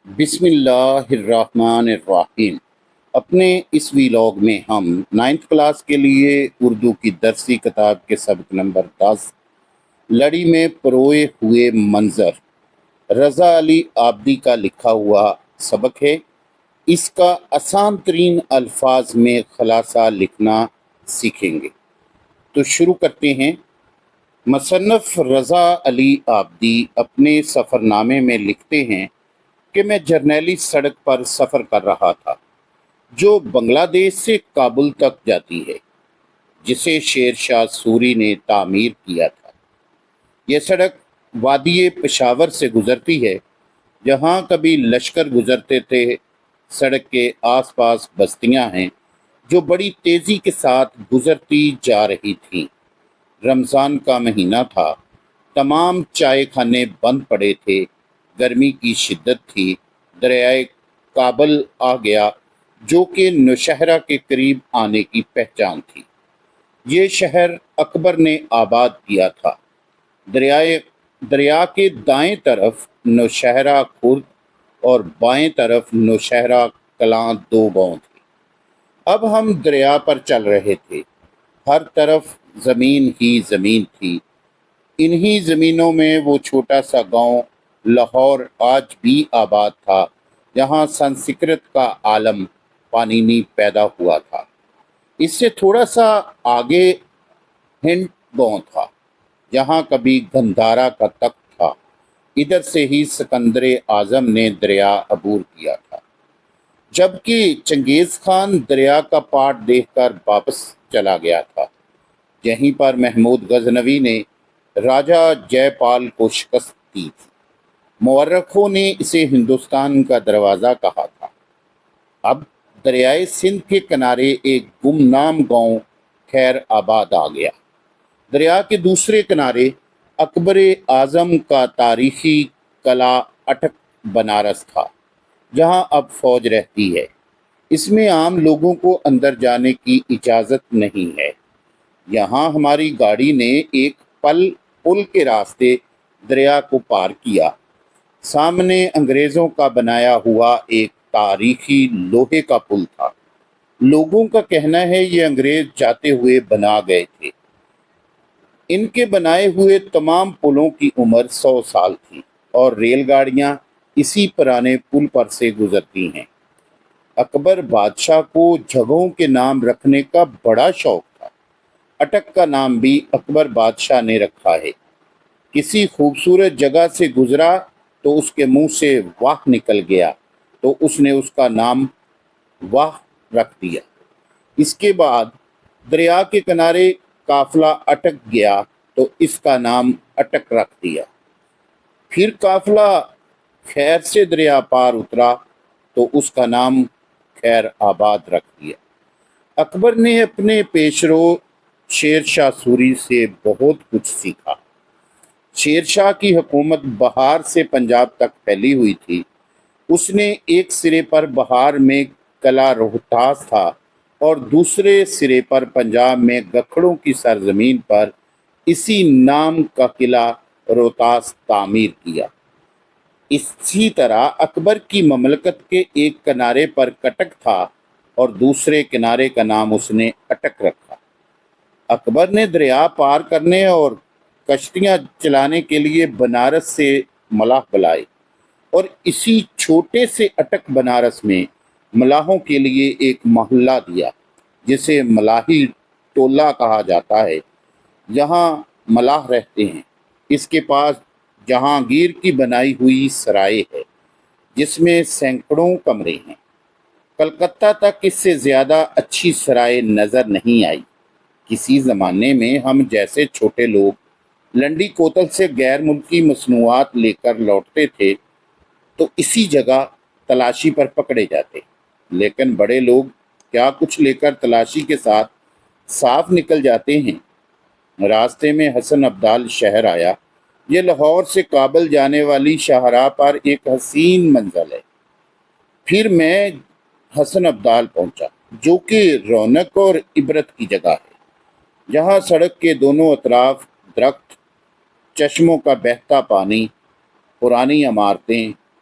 بسم اللہ الرحمن الرحیم۔ اپنے اس ویلاگ میں ہم 9th کلاس کے لیے اردو کی درسی کتاب کے سبق نمبر 10 لڑی میں پروئے ہوئے منظر رضا علی عابدی کا لکھا ہوا سبق ہے۔ اس کا آسان ترین الفاظ میں خلاصہ لکھنا سیکھیں گے۔ تو شروع کرتے ہیں۔ مصنف رضا علی عابدی اپنے سفر نامے میں لکھتے ہیں کہ میں جرنیلی سڑک پر سفر کر رہا تھا جو بنگلہ دیش سے کابل تک جاتی ہے، جسے شیر شاہ سوری نے تعمیر کیا تھا۔ یہ سڑک وادی پشاور سے گزرتی ہے، جہاں کبھی لشکر گزرتے تھے۔ سڑک کے آس پاس بستیاں ہیں جو بڑی تیزی کے ساتھ گزرتی جا رہی تھیں۔ رمضان کا مہینہ تھا، تمام چائے خانے بند پڑے تھے، گرمی کی شدت تھی۔ دریائے کابل آ گیا جو کہ نوشہرہ کے قریب آنے کی پہچان تھی۔ یہ شہر اکبر نے آباد کیا تھا۔ دریا کے دائیں طرف نوشہرہ خرد اور بائیں طرف نوشہرہ کلاں دو گاؤں تھے۔ اب ہم دریا پر چل رہے تھے، ہر طرف زمین ہی زمین تھی۔ انہی زمینوں میں وہ چھوٹا سا گاؤں لاہور آج بھی آباد تھا، جہاں سنسکرت کا عالم پانینی پیدا ہوا تھا۔ اس سے تھوڑا سا آگے ہنڈ گاؤں تھا، جہاں کبھی گندھارا کا تخت تھا۔ ادھر سے ہی سکندر اعظم نے دریا عبور کیا تھا، جبکہ چنگیز خان دریا کا پاٹ دیکھ کر واپس چلا گیا تھا۔ یہیں پر محمود غزنوی نے راجہ جے پال کو شکست دی تھی۔ مورخوں نے اسے ہندوستان کا دروازہ کہا تھا۔ اب دریائے سندھ کے کنارے ایک گمنام گاؤں خیر آباد آ گیا۔ دریا کے دوسرے کنارے اکبر اعظم کا تاریخی قلعہ اٹک بنارس تھا، جہاں اب فوج رہتی ہے۔ اس میں عام لوگوں کو اندر جانے کی اجازت نہیں ہے۔ یہاں ہماری گاڑی نے ایک پل کے راستے دریا کو پار کیا۔ سامنے انگریزوں کا بنایا ہوا ایک تاریخی لوہے کا پل تھا۔ لوگوں کا کہنا ہے یہ انگریز جاتے ہوئے بنا گئے تھے۔ ان کے بنائے ہوئے تمام پلوں کی عمر 100 سال تھی، اور ریل گاڑیاں اسی پرانے پل پر سے گزرتی ہیں۔ اکبر بادشاہ کو جگہوں کے نام رکھنے کا بڑا شوق تھا۔ اٹک کا نام بھی اکبر بادشاہ نے رکھا ہے۔ کسی خوبصورت جگہ سے گزرا تو اس کے منہ سے واہ نکل گیا تو اس نے اس کا نام واہ رکھ دیا۔ اس کے بعد دریا کے کنارے قافلہ اٹک گیا تو اس کا نام اٹک رکھ دیا۔ پھر قافلہ خیر سے دریا پار اترا تو اس کا نام خیر آباد رکھ دیا۔ اکبر نے اپنے پیشرو شیر شاہ سوری سے بہت کچھ سیکھا۔ شیر شاہ کی حکومت بہار سے پنجاب تک پھیلی ہوئی تھی۔ اس نے ایک سرے پر بہار میں قلعہ روہتاس تھا اور دوسرے سرے پر پنجاب میں گکھڑوں کی سرزمین پر اسی نام کا قلعہ روہتاس تعمیر کیا۔ اسی طرح اکبر کی مملکت کے ایک کنارے پر کٹک تھا اور دوسرے کنارے کا نام اس نے اٹک رکھا۔ اکبر نے دریا پار کرنے اور کشتیاں چلانے کے لیے بنارس سے ملاح بلائے، اور اسی چھوٹے سے اٹک بنارس میں ملاحوں کے لیے ایک محلہ دیا جسے ملاحی ٹولہ کہا جاتا ہے۔ یہاں ملاح رہتے ہیں۔ اس کے پاس جہانگیر کی بنائی ہوئی سرائے ہے، جس میں سینکڑوں کمرے ہیں۔ کلکتہ تک اس سے زیادہ اچھی سرائے نظر نہیں آئی۔ کسی زمانے میں ہم جیسے چھوٹے لوگ لنڈی کوتل سے غیر ملکی مصنوعات لے کر لوٹتے تھے تو اسی جگہ تلاشی پر پکڑے جاتے، لیکن بڑے لوگ کیا کچھ لے کر تلاشی کے ساتھ صاف نکل جاتے ہیں۔ راستے میں حسن ابدال شہر آیا۔ یہ لاہور سے کابل جانے والی شاہراہ پر ایک حسین منزل ہے۔ پھر میں حسن ابدال پہنچا، جو کہ رونق اور عبرت کی جگہ ہے، جہاں سڑک کے دونوں اطراف درخت، چشموں کا بہتا پانی، پرانی عمارتیں